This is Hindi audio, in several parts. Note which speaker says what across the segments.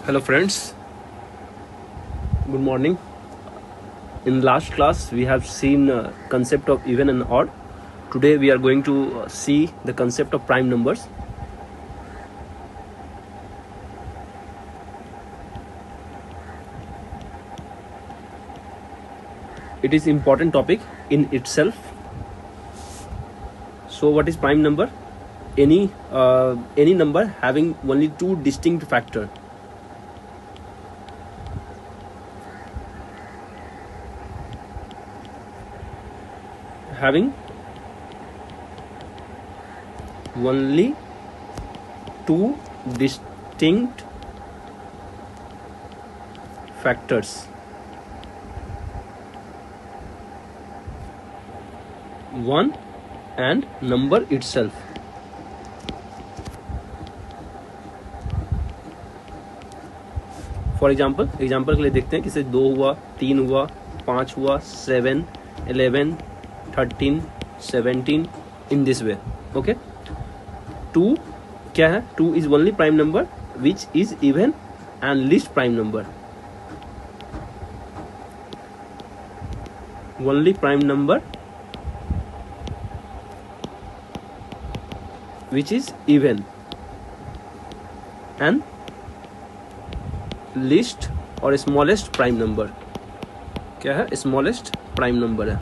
Speaker 1: Hello friends, good morning. In last class we have seen concept of even and odd. Today we are going to see the concept of prime numbers. It is important topic in itself. So what is prime number? Any number having only two distinct factor. Having only two distinct factors. One and number itself. For example के लिए देखते हैं कि 2 हुआ, 3 हुआ, 5 हुआ, 7, 11, 13, 17 इन दिस वे. ओके, 2 क्या है? 2 is only prime number which is even and least prime number. Only prime number which is even and least और smallest prime number. क्या है? smallest prime number है.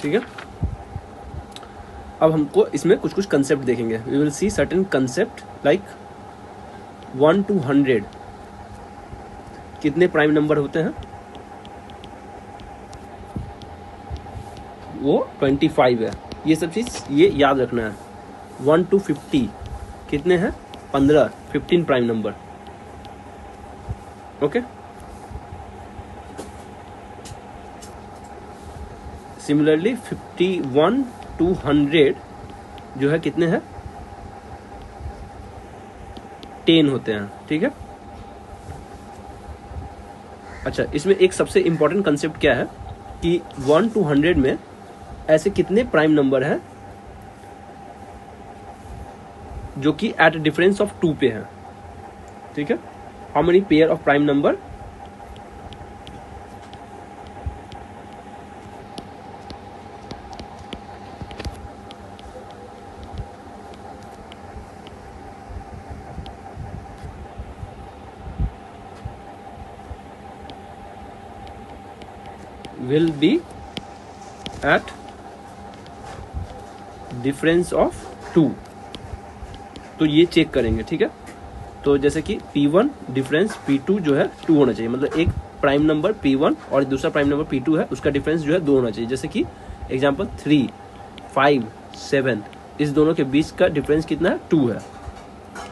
Speaker 1: ठीक है, अब हमको इसमें कुछ कंसेप्ट देखेंगे. we will see certain concept like 1 to 100 कितने प्राइम नंबर होते हैं? वो 25 है. ये सब चीज ये याद रखना है. 1 to 50 कितने हैं? 15 prime number. Okay, similarly 51 to 100 जो है कितने हैं? 10 होते हैं. ठीक है, अच्छा, इसमें एक सबसे इंपॉर्टेंट कंसेप्ट क्या है कि 1 to 100 में ऐसे कितने प्राइम नंबर हैं जो कि एट डिफरेंस ऑफ 2 पे हैं. ठीक है, how many pair of prime number? Will be at difference of 2. तो ये चेक करेंगे. ठीक है, तो जैसे कि P1 डिफरेंस P2 जो है 2 होना चाहिए. मतलब एक प्राइम नंबर P1 और दूसरा प्राइम नंबर P2 है, उसका डिफरेंस जो है 2 होना चाहिए. जैसे कि एग्जांपल 3, 5, 7 इस दोनों के बीच का डिफरेंस कितना है? 2 है.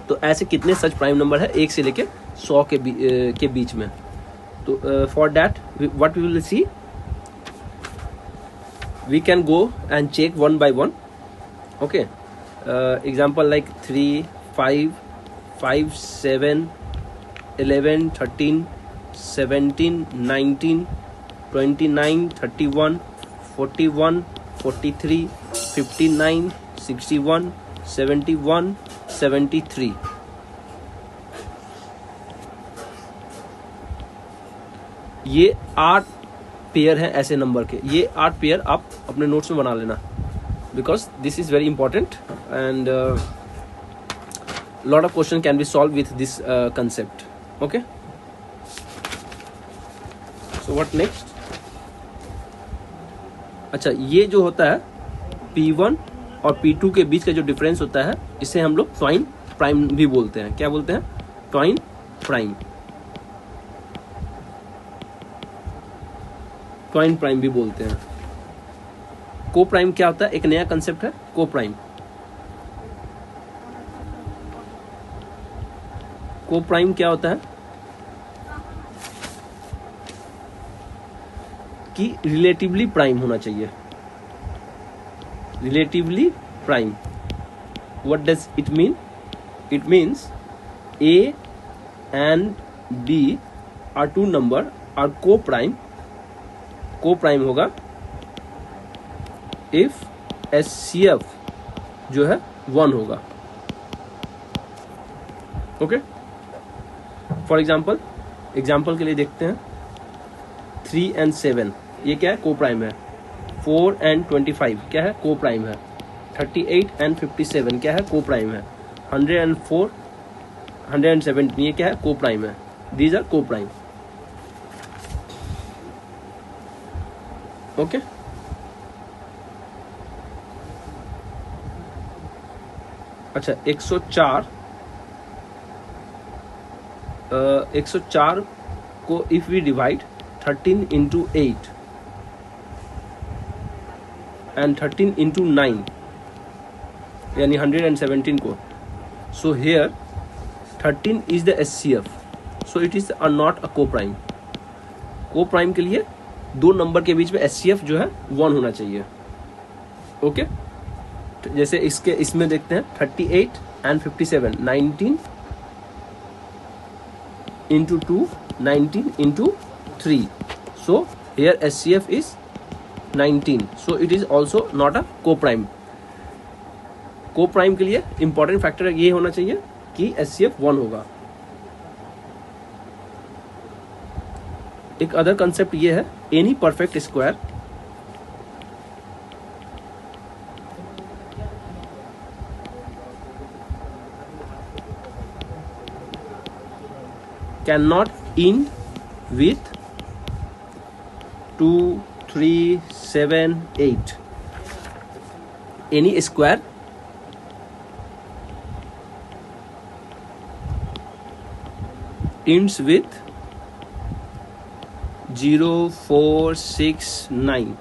Speaker 1: तो ऐसे कितने सच प्राइम नंबर है 1 से लेके 100 के बीच में? तो for that what we will see, we can go and check one by one. Okay, example like 3, 5, 7, 11, 13, 17, 19, 29, 31, 41, 43, 59, 61, 71, 73. ये 8 पेयर है ऐसे नंबर के. ये 8 पेयर आप अपने नोट्स में बना लेना, because this is very important and lot of question can be solve with this concept. Okay, so what next? अच्छा, ये जो होता है P1 और P2 के बीच का जो डिफरेंस होता है, इसे हम लोग ट्वाइन प्राइम भी बोलते हैं. क्या बोलते हैं? Twine prime. ट्वाइन प्राइम भी बोलते हैं. को प्राइम क्या होता है? एक नया कंसेप्ट है को प्राइम. को प्राइम क्या होता है कि रिलेटिवली प्राइम होना चाहिए. Relatively prime, what does it mean? It means A and B are two number are co-prime. Co-prime होगा if HCF जो है 1 होगा। ओके, फॉर एग्जाम्पल के लिए देखते हैं 3 and 7 ये क्या है, को प्राइम है। 4 and 25 क्या है, को प्राइम है। 38 and 57 क्या है, को प्राइम है। 104 117 ये क्या है, को प्राइम है। दीज आर को प्राइम। ओके, अच्छा 104 को if we divide 13 into 8 and 13 into 9 यानी 117 को, so here 13 is the SCF, so it is not a co-prime। co-prime के लिए दो नंबर के बीच में SCF जो है 1 होना चाहिए। ओके, जैसे इसमें देखते हैं 38 and 57 19 into 2 19 into 3, so here SCF is 19, so it is also not a co-prime। co-prime के लिए इंपॉर्टेंट फैक्टर ये होना चाहिए कि SCF 1 होगा। एक अदर कंसेप्ट ये है, any perfect square can not end with 2 3 7 8। any square ends with 0 4 6 9।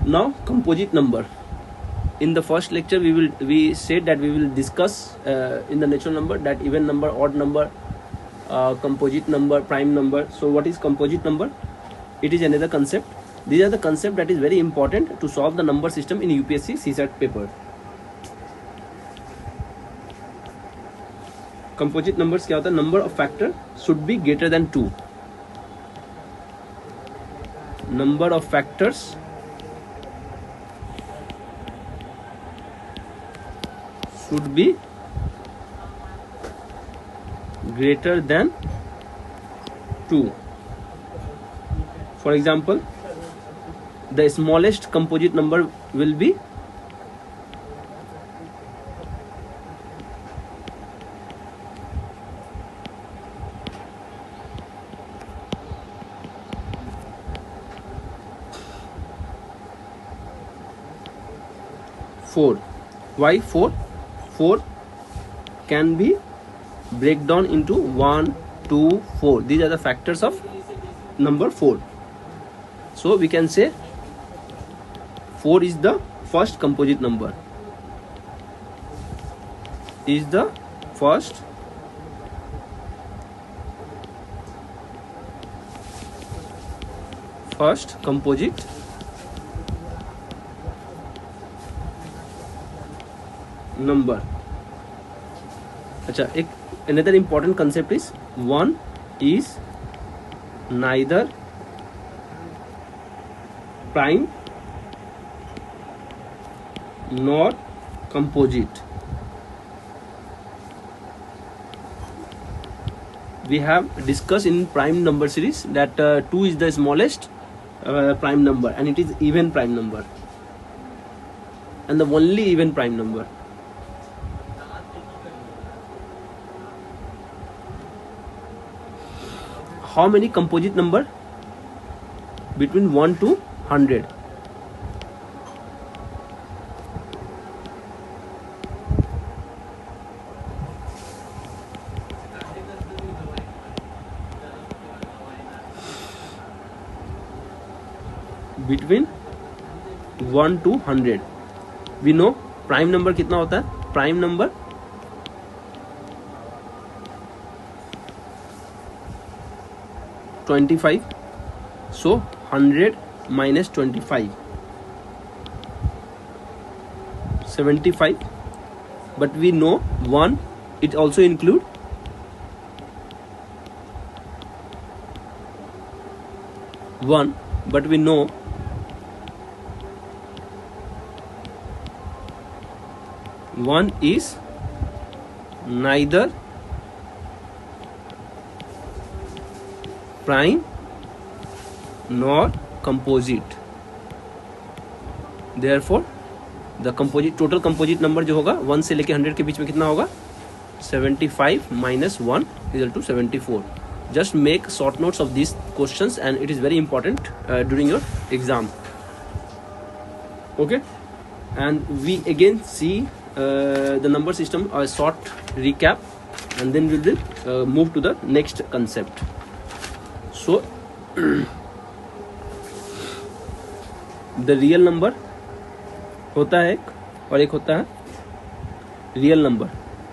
Speaker 1: now composite number, in the first lecture we said that we will discuss in the natural number that even number, odd number, composite number, prime number। so what is composite number? it is another concept। these are the concept that is very important to solve the number system in UPSC CSAT paper। composite numbers क्या होता है, number of factor should be greater than 2। number of factors should be greater than 2। for example, the smallest composite number will be 4। why 4? 4 can be break down into 1 2 4। these are the factors of number 4, so we can say 4 is the first composite number, is the first composite number। अच्छा, एक another important concept is 1 is neither prime nor composite। we have discussed in prime number series that 2 is the smallest prime number and it is even prime number and the only even prime number। how many composite number between 1 to 100? between 1 to 100 we know prime number कितना होता है, prime number 25, so 100 minus 25 75, but we know 1 it also include 1 1, but we know one is neither prime nor composite. Therefore the composite total composite number जो होगा 1 से लेके 100 के बीच में कितना होगा 75 minus 1 is equal to 74. Just make short notes of these questions and it is very important during your exam. Okay, and we again see the number system, a short recap, and then we will move to the next concept. So the real number होता है एक और एक होता है रियल नंबर.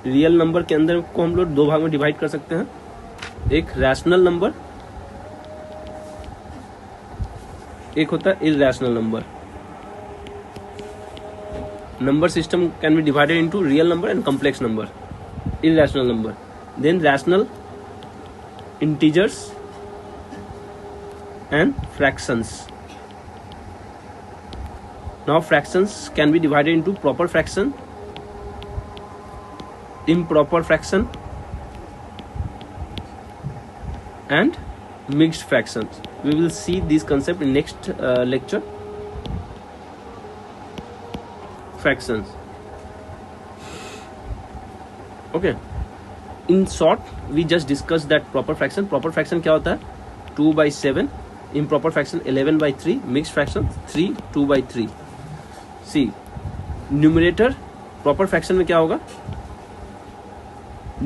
Speaker 1: रियल नंबर के अंदर को हम लोग दो भाग में डिवाइड कर सकते हैं. एक रैशनल नंबर, एक होता है irrational number. Number system can be divided into real number and complex number, irrational number, then rational, integers and fractions. Now fractions can be divided into proper fraction, improper fraction and mixed fractions. We will see this concept in next lecture. Fractions. Okay, in short we just discussed that proper fraction. Proper fraction क्या होता है 2/7, improper fraction 11/3, mixed fraction 3/2/3. See, numerator proper fraction में क्या होगा,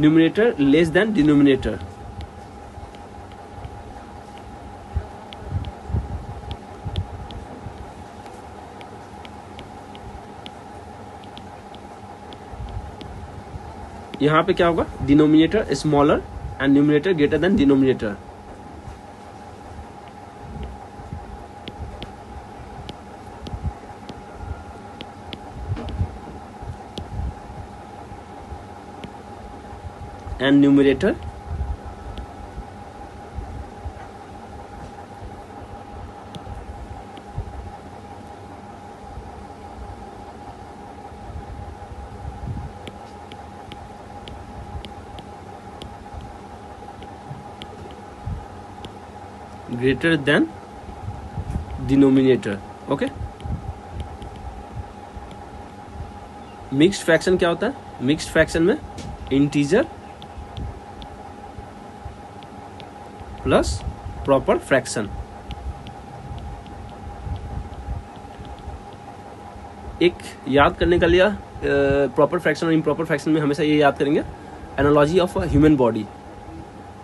Speaker 1: numerator less than denominator. यहाँ पे क्या होगा, denominator smaller and numerator greater than denominator. And numerator greater than denominator. Okay, mixed fraction क्या होता है, मिक्स्ड फ्रैक्शन में इंटीजर प्लस प्रॉपर फ्रैक्शन. एक याद करने का लिया प्रॉपर फ्रैक्शन और इम्प्रॉपर फ्रैक्शन में हमेशा ये याद करेंगे analogy of human body.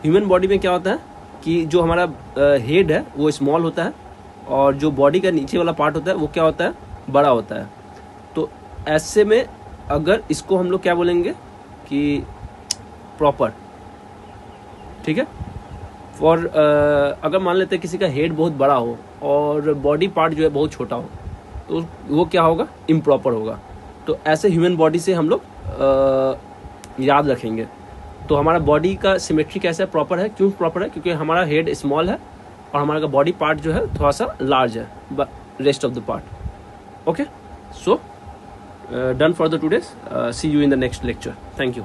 Speaker 1: Human body में क्या होता है कि जो हमारा हेड है वो स्मॉल होता है और जो बॉडी का नीचे वाला पार्ट होता है वो क्या होता है, बड़ा होता है. तो ऐसे में अगर इसको हम लोग क्या बोलेंगे कि प्रॉपर. ठीक है, और अगर मान लेते हैं किसी का हेड बहुत बड़ा हो और बॉडी पार्ट जो है बहुत छोटा हो तो वो क्या होगा, इम्प्रॉपर होगा. तो ऐसे ह्यूमन बॉडी से हम लोग याद रखेंगे. तो हमारा बॉडी का सिमेट्री कैसा है, प्रॉपर है. क्यों प्रॉपर है, क्योंकि हमारा हेड स्मॉल है और हमारा बॉडी पार्ट जो है थोड़ा सा लार्ज है rest of the part. Okay, so done for the today's. See you in the next lecture. Thank you.